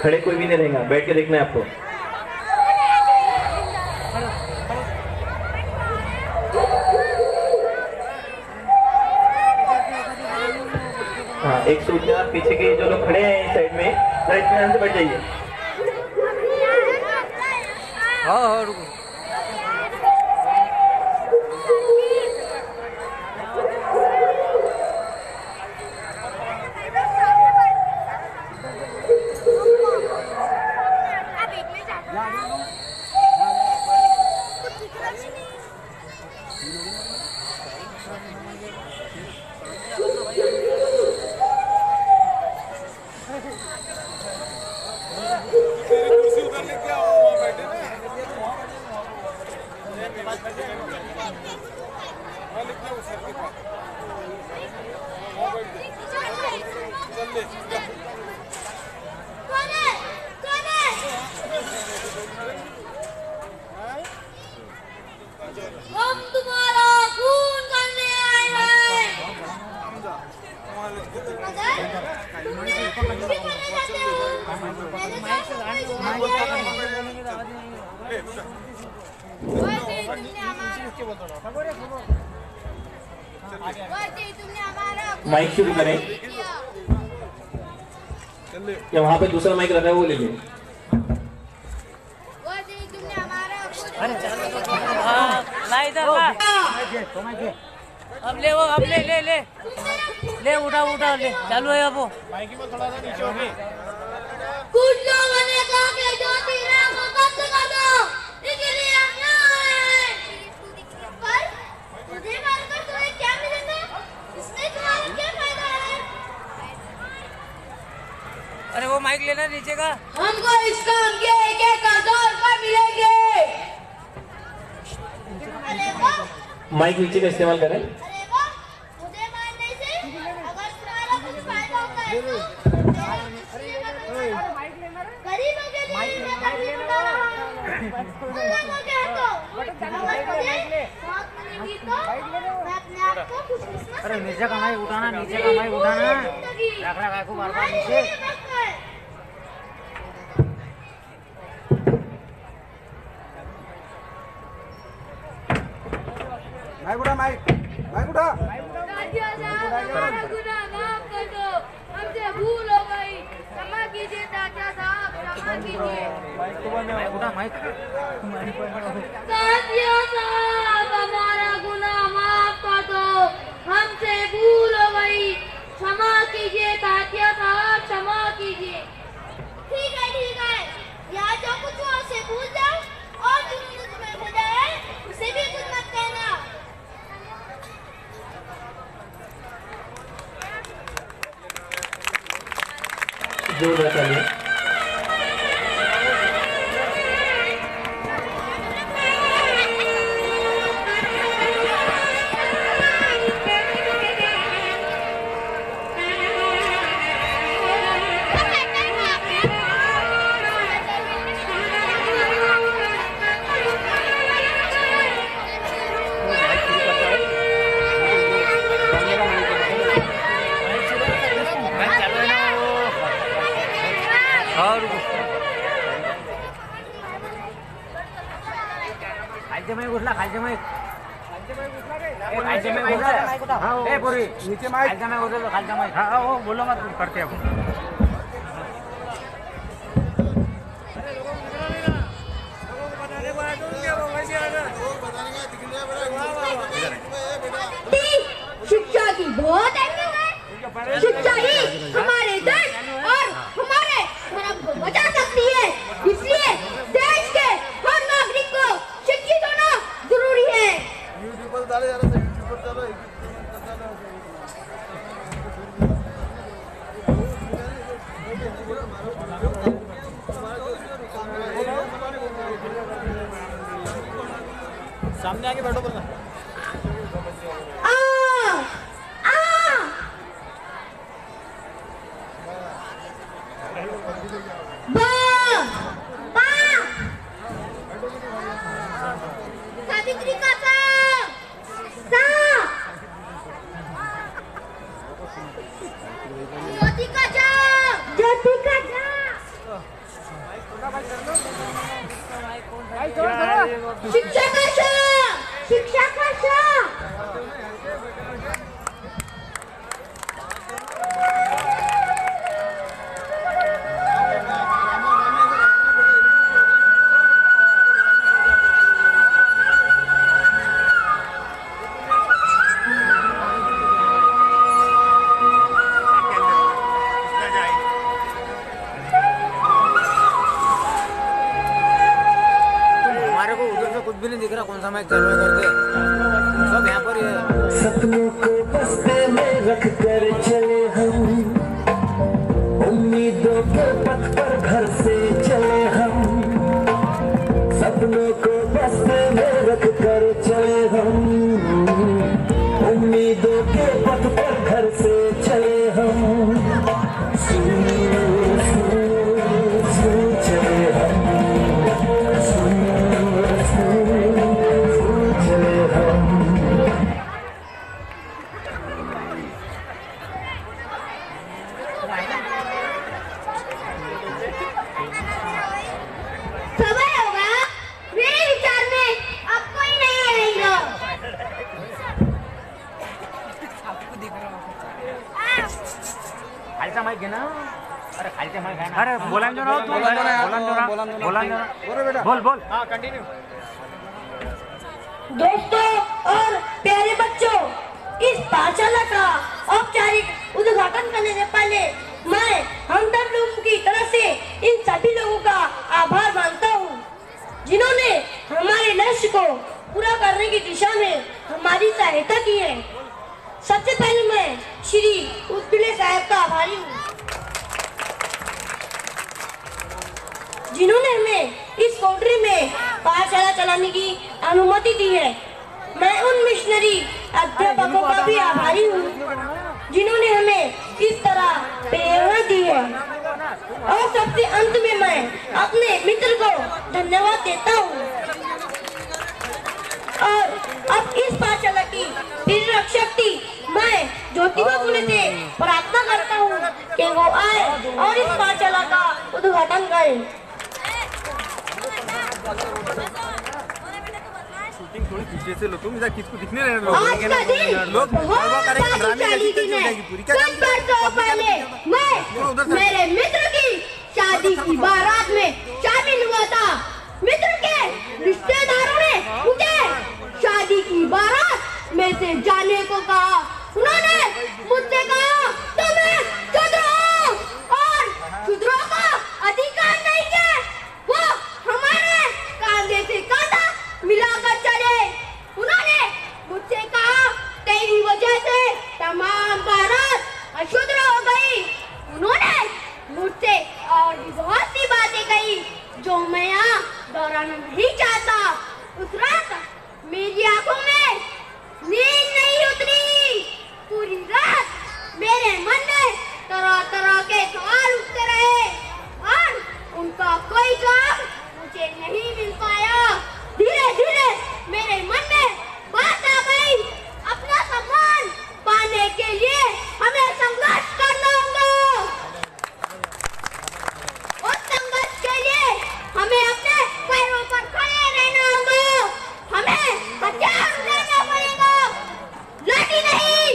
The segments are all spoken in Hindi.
खड़े कोई भी नहीं रहेगा, बैठ के देखना है आपको। हाँ, एक सूचना, पीछे के जो लोग खड़े हैं इस साइड में, जरा इत्मीनान से बैठ जाइए। हाँ रुको। हम तुम्हारा खून करने आए हैं। माइक शुरू करें, या वहाँ पे दूसरा माइक रखा है वो ले लें। अब ले वो, अब ले ले ले ले, उठा उठा ले, चालू है अब वो। माइक में थोड़ा सा नीचे हो गए। कुछ लोगों ने कहा कि जो तीरा को बंद कर दो, इसलिए हम यहाँ आए हैं। पर मुझे मारकर तुम्हें क्या मिलेगा? इसमें तुम्हारा क्या फायदा है? अरे वो माइक लेना नीचे का। हमको इस काम के एक हजार रुपए मिलेंगे। अरे वाह, माइक नीचे का इस्तेमाल करें। अरे वाह, मुझे मारने से अगर तुम्हारा कुछ फायदा होता है तो गरीबों के लिए मैं तकलीफ उठा रहा हूँ। उन लोगों के हाथों अगर मुझे मौत मिलेगी तो मैं अपने आप को खुशकिस्मत। अरे नीचे का माइक उठाना, नीचे का माइक उठाना, रख रखा को बार-बार नीचे। माइक उठा, माइक उठा। हमसे भूल हो गई, क्षमा कीजिए तात्या साहब, क्षमा कीजिए। तात्या साहब, हमारा गुनाह माफ कर दो, हमसे भूल हो गई, क्षमा कीजिए तात्या साहब, क्षमा कीजिए। ठीक है, यहाँ जो कुछ हुआ उसे भूल जाओ, और जो तुम्हें हो जाए उसे भी कुछ मत कहना। जोरदार तालियां। नीचे माइक। हाँ वो बोलो मत, करते हैं शिक्षा की बहुत अहमियत है। शिक्षा ही हमारे देश और हमारे धर्म को बचा सकती है। इसलिए देश के हर नागरिक को शिक्षित होना जरूरी है। यूट्यूब पर डाले जा रहा है, यूट्यूब पर डालो। सामने आके बैठो बोलना। सावित्री का सा ज्योति का ज्योति का जा। शिक्षा का शा, शिक्षा का शा। कुछ भी नहीं दिख रहा, कौन सा माइक चालू है करके, सब यहाँ पर ही है। सपनों को बस्ते में रख कर चले हम, उम्मीदों के पथ पर घर से चले हम। सपनों को बस्ते में रख कर चले हम, उम्मीदों के पथ पर घर से चले हम। चले हम, खालचा माइक घे ना, अरे खालचा माइक घे ना, अरे बोलान जो ना तू, बोलान जो ना, बोल बोल। हाँ कंटिन्यू। दोस्तों और प्यारे बच्चों, इस पाठशाला का औपचारिक उद्घाटन करने से पहले मैं हम सब लोगों की तरफ से इन सभी लोगों का आभार मानता हूँ, जिन्होंने हमारे लक्ष्य को पूरा करने की दिशा में हमारी सहायता की है। सबसे पहले मैं श्री उत्पिले साहब का आभारी हूँ, जिन्होंने हमें इस कंट्री में पाठशाला चलाने की अनुमति दी है। मैं उन मिशनरी अध्यापकों का भी आभारी हूँ, जिन्होंने हमें इस तरह प्रेरणा दी है। और सबसे अंत में मैं अपने मित्र को धन्यवाद देता हूँ। और अब इस पाठशाला की प्रेरक शक्ति मैं ज्योतिबा फुले से प्रार्थना करता हूँ कि वो आए और इस पाठशाला का उद्घाटन करें। शूटिंग थोड़ी पीछे से लो, तुम इधर किसको दिखने रहे लोग? आज का दिन लोग बहुत भाग्यशाली दिन है। कुछ बरसों पहले मैं मेरे मित्र की शादी की बारात में शामिल हुआ था। मित्र के रिश्तेदारों ने मुझे शादी की बारात में से जाने को कहा। उन्होंने मुझसे कहा तुम्हें शूद्रों और शूद्रों का अधिकार नहीं है, वो हमारे कांधे से कांधा मिलाकर चले। उन्होंने मुझसे कहा तेरी वजह से तमाम बारात अशुद्ध हो गई। उन्होंने मुझसे और भी बहुत सी बातें कही जो मैं यहाँ दोहराना नहीं चाहता। उस रात मेरी आंखों में नींद नहीं उतरी। पूरी रात मेरे मन में तरह तरह के सवाल उठते रहे और उनका कोई जवाब मुझे नहीं मिल पाया। धीरे धीरे मेरे मन में बात आ गई, अपना सम्मान पाने के लिए हमें संघर्ष करना होगा। उस संघर्ष के लिए हमें अपने पैरों पर खड़े रहना होगा। हमें हथियार उठाना पड़ेगा, लाठी नहीं,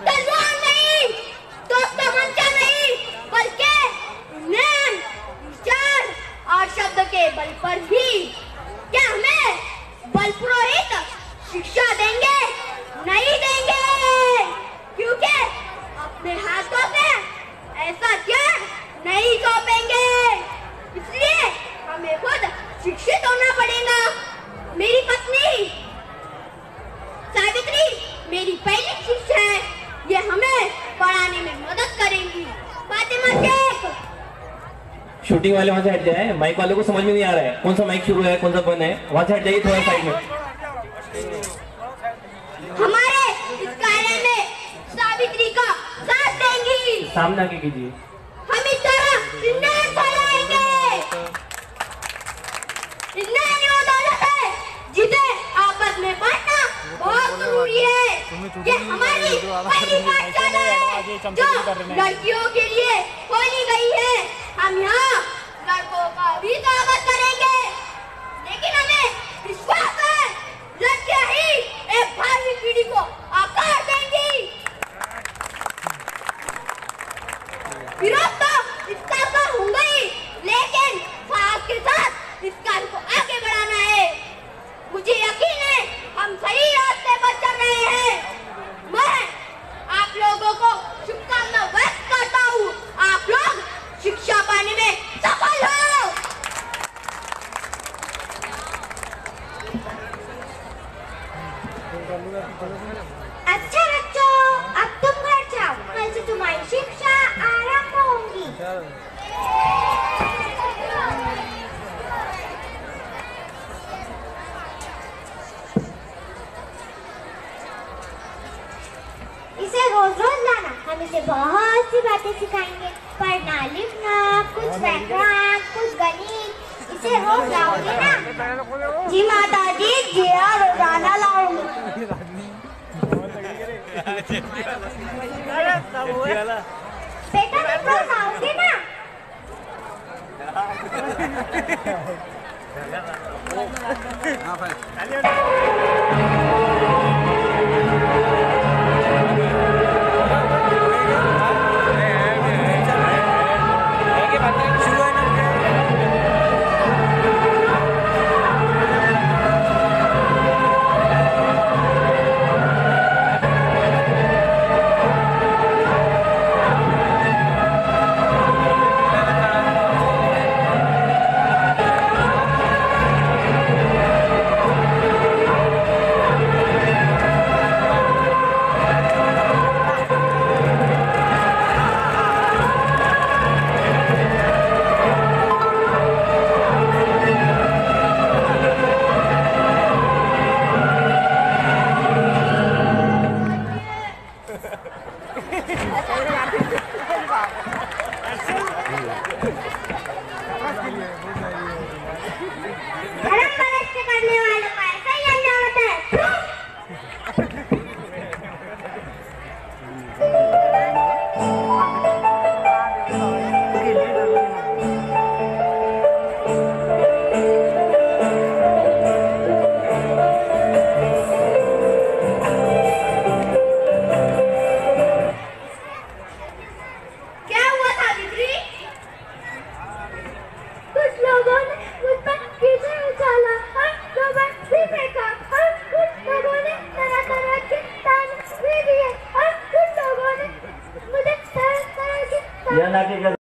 तलवार नहीं, तमंचा नहीं, बल्कि ज्ञान, विचार और शब्द के बल पर ही। क्या हमें बल पुरोहित शिक्षा देंगे? नहीं देंगे, क्योंकि अपने हाथों से ऐसा ज्ञान नहीं सौंपेंगे। इसलिए हमें खुद शिक्षित होना पड़ेगा। मेरी पत्नी सावित्री मेरी पहली शिष्या है, ये हमें पढ़ाने में मदद करेंगी। फातिमा शेख। शूटिंग वाले वहाँ से हट जाए, माइक वालों को समझ में नहीं आ रहा है कौन सा माइक शुरू है कौन सा बंद है। वहाँ से हट जाइए थोड़ा साइड में। हमारे इस कार्य में सावित्री का साथ देंगी। सामने आके कीजिए। हम इस तरह न्याय फैलाएंगे। न्याय वो दौलत है जिसे आपस में बांटना बहुत जरूरी है। ये हमारी पहली पाठशाला है जो लड़कियों के लिए खोली गई है। हम यहाँ लड़कों का भी स्वागत करेंगे, लेकिन हमें विश्वास है लड़कियाँ ही एक भावी पीढ़ी को आकार देंगी। विरोध तो इसका तो होगा ही, लेकिन साथ के साथ इस काम को आगे बढ़ाना है। मुझे यकीन है हम सही रास्ते पर चल रहे हैं। मैं आप लोगों को शुभकामना व्यक्त करता हूँ। आप लोग शिक्षा पाने में सफल हो। अच्छा बच्चों, अब तुम घर जाओ, कल से तुम्हारी शिक्षा आरंभ होगी। इसे रोज रोज लाना, हम इसे बहुत सी बातें सिखाएंगे। पढ़ना लिखना, कुछ व्याकरण, कुछ गणित। इसे रोज लाओगे ना? जी माता जी, जी रोजाना लाऊंगी। बेटा तुम रोज आओगे ना? या नाट्य